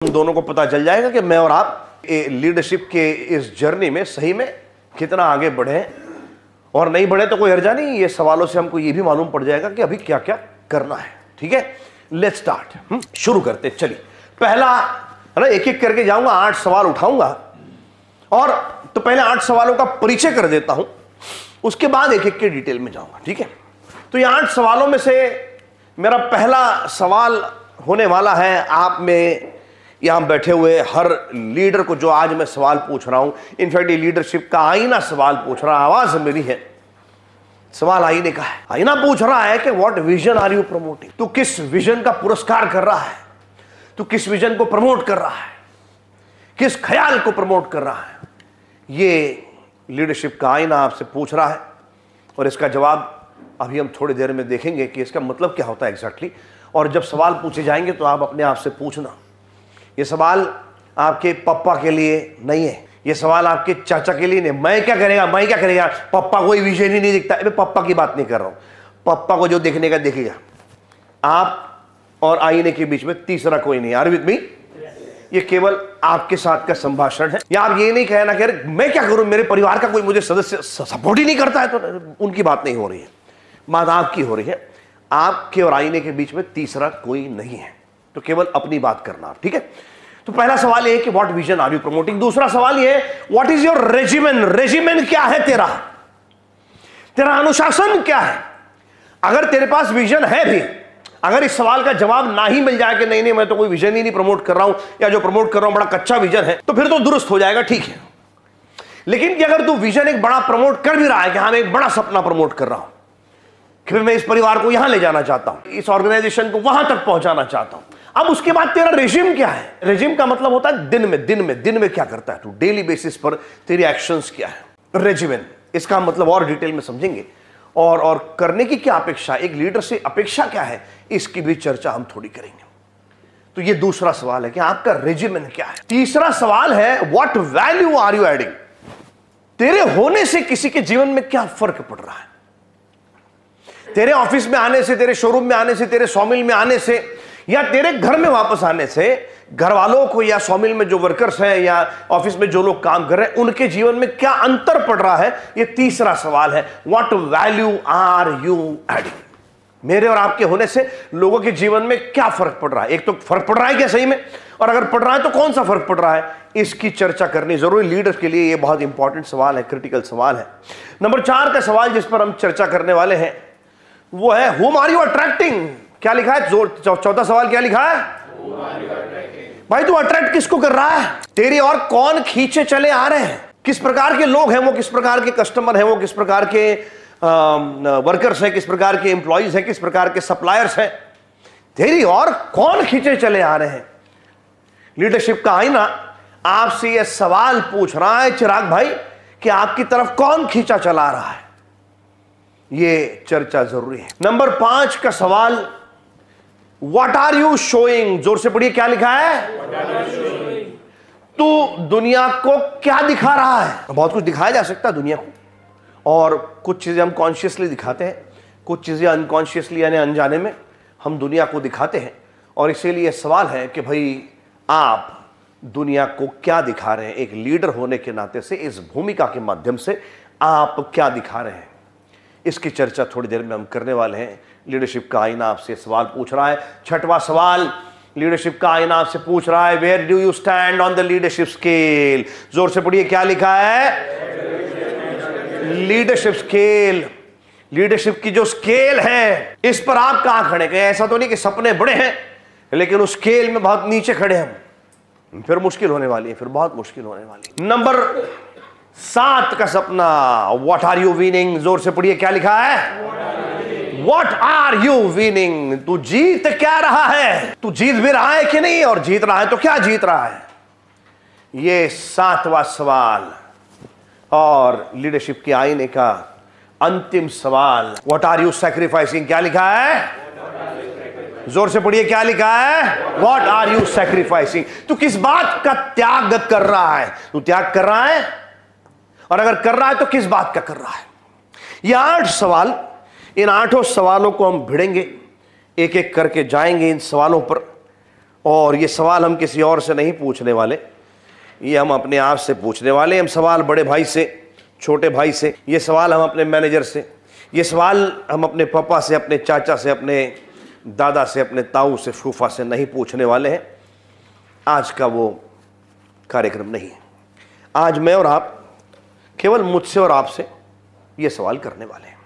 हम दोनों को पता चल जाएगा कि मैं और आप लीडरशिप के इस जर्नी में सही में कितना आगे बढ़े हैं, और नहीं बढ़े तो कोई हर्जा नहीं। ये सवालों से हमको ये भी मालूम पड़ जाएगा कि अभी क्या क्या करना है। ठीक है, लेट्स स्टार्ट। शुरू करते। चलिए, पहला है ना, एक एक करके जाऊंगा, 8 सवाल उठाऊंगा, और तो पहले 8 सवालों का परिचय कर देता हूं, उसके बाद एक एक के डिटेल में जाऊंगा। ठीक है, तो ये 8 सवालों में से मेरा पहला सवाल होने वाला है आप में यहां बैठे हुए हर लीडर को, जो आज मैं सवाल पूछ रहा हूं। इनफैक्ट ये लीडरशिप का आईना सवाल पूछ रहा है, आवाज मेरी है, सवाल आईने का है। आईना पूछ रहा है कि what vision are you promoting. तू किस विजन का पुरस्कार कर रहा है, तू किस विजन को प्रमोट कर रहा है, किस ख्याल को प्रमोट कर रहा है। ये लीडरशिप का आईना आपसे पूछ रहा है, और इसका जवाब अभी हम थोड़ी देर में देखेंगे कि इसका मतलब क्या होता है एग्जैक्टली। और जब सवाल पूछे जाएंगे तो आप अपने आप से पूछना, ये सवाल आपके पापा के लिए नहीं है, ये सवाल आपके चाचा के लिए नहीं। मैं क्या करेगा, मैं क्या करेगा, पापा कोई विजन ही नहीं दिखता। मैं पापा की बात नहीं कर रहा हूं, पापा को जो देखने का देखेगा। आप और आईने के बीच में तीसरा कोई नहीं। Are with me? ये केवल आपके साथ का संभाषण है। या आप ये नहीं कहना कि अरे मैं क्या करूं, मेरे परिवार का कोई मुझे सदस्य सपोर्ट ही नहीं करता है, तो उनकी बात नहीं हो रही है, बात आपकी हो रही है। आपके और आईने के बीच में तीसरा कोई नहीं है, तो केवल अपनी बात करना। ठीक है, तो पहला सवाल ये है कि what vision are you promoting. दूसरा सवाल ये है what is your regiment. Regiment क्या है तेरा, तेरा अनुशासन क्या है। अगर तेरे पास विजन है भी, अगर इस सवाल का जवाब ना ही मिल जाए कि नहीं नहीं मैं तो कोई विजन ही नहीं प्रमोट कर रहा हूं, या जो प्रमोट कर रहा हूं बड़ा कच्चा विजन है, तो फिर तो दुरुस्त हो जाएगा, ठीक है। लेकिन कि अगर तू विजन एक बड़ा प्रमोट कर भी रहा है कि हाँ मैं एक बड़ा सपना प्रमोट कर रहा हूं कि मैं इस परिवार को यहां ले जाना चाहता हूं, इस ऑर्गेनाइजेशन को वहां तक पहुंचाना चाहता हूं, अब उसके बाद तेरा रेजिम क्या है। रेजिम का मतलब होता है दिन में क्या करता है तू, डेली बेसिस पर तेरी एक्शंस क्या है। रेजिमेंट, इसका मतलब और डिटेल में समझेंगे, और करने की क्या अपेक्षा, एक लीडर से अपेक्षा क्या है, इसकी भी चर्चा हम थोड़ी करेंगे। तो ये दूसरा सवाल है कि आपका रेजिमेंट क्या है। तीसरा सवाल है what value are you adding. तेरे होने से किसी के जीवन में क्या फर्क पड़ रहा है। तेरे ऑफिस में आने से, तेरे शोरूम में आने से, तेरे सॉमिल में आने से, या तेरे घर में वापस आने से घर वालों को, या सॉमिल में जो वर्कर्स हैं या ऑफिस में जो लोग काम कर रहे हैं, उनके जीवन में क्या अंतर पड़ रहा है। ये तीसरा सवाल है, what value are you adding. मेरे और आपके होने से लोगों के जीवन में क्या फर्क पड़ रहा है। एक तो फर्क पड़ रहा है क्या सही में, और अगर पड़ रहा है तो कौन सा फर्क पड़ रहा है, इसकी चर्चा करनी जरूरी। लीडर के लिए ये बहुत इंपॉर्टेंट सवाल है, क्रिटिकल सवाल है। नंबर 4 का सवाल जिस पर हम चर्चा करने वाले हैं वो है whom are you attracting। क्या लिखा है, चौथा सवाल क्या लिखा है, भाई तू अट्रैक्ट किसको कर रहा है, तेरी और कौन खींचे चले आ रहे हैं, किस प्रकार के लोग हैं वो, किस प्रकार के कस्टमर हैं वो, किस प्रकार के वर्कर्स हैं, किस प्रकार के एम्प्लॉइज हैं, किस प्रकार के सप्लायर्स हैं, तेरी और कौन खींचे चले आ रहे हैं। लीडरशिप का आईना आपसे यह सवाल पूछ रहा है चिराग भाई कि आपकी तरफ कौन खींचा चला रहा है। ये चर्चा जरूरी है। नंबर 5 का सवाल व्हाट आर यू शोइंग। जोर से पढ़िए, क्या लिखा है, तू दुनिया को क्या दिखा रहा है। बहुत कुछ दिखाया जा सकता है दुनिया को, और कुछ चीजें हम कॉन्शियसली दिखाते हैं, कुछ चीजें अनकॉन्शियसली यानी अनजाने में हम दुनिया को दिखाते हैं। और इसीलिए सवाल है कि भाई आप दुनिया को क्या दिखा रहे हैं। एक लीडर होने के नाते से इस भूमिका के माध्यम से आप क्या दिखा रहे हैं, इसकी चर्चा थोड़ी देर में हम करने वाले हैं। लीडरशिप का आईना आपसे सवाल पूछ रहा है। छठवां सवाल लीडरशिप का आईना आपसे पूछ रहा है where do you stand on the leadership scale. जोर से पढ़िए, क्या लिखा है, लीडरशिप स्केल। लीडरशिप की जो स्केल है इस पर आप कहां खड़े हैं। ऐसा तो नहीं कि सपने बड़े हैं लेकिन उस स्केल में बहुत नीचे खड़े हम, फिर मुश्किल होने वाली है, फिर बहुत मुश्किल होने वाली है। नंबर 7 का सपना व्हाट आर यू विनिंग। जोर से पढ़िए, क्या लिखा है, व्हाट आर यू विनिंग। तू जीत क्या रहा है, तू जीत भी रहा है कि नहीं, और जीत रहा है तो क्या जीत रहा है। ये 7वां सवाल और लीडरशिप के आईने का अंतिम सवाल व्हाट आर यू सैक्रिफाइसिंग। क्या लिखा है, जोर से पढ़िए, क्या लिखा है, व्हाट आर यू सैक्रिफाइसिंग। तू किस बात का त्याग कर रहा है, तू त्याग कर रहा है, और अगर कर रहा है तो किस बात का कर रहा है। ये 8 सवाल, इन 8 सवालों को हम भिड़ेंगे, एक एक करके जाएंगे इन सवालों पर, और ये सवाल हम किसी और से नहीं पूछने वाले, ये हम अपने आप से पूछने वाले। हम सवाल बड़े भाई से, छोटे भाई से, ये सवाल हम अपने मैनेजर से, ये सवाल हम अपने पापा से, अपने चाचा से, अपने दादा से, अपने ताऊ से, फूफा से नहीं पूछने वाले हैं। आज का वो कार्यक्रम नहीं है। आज मैं और आप केवल मुझसे और आपसे ये सवाल करने वाले हैं।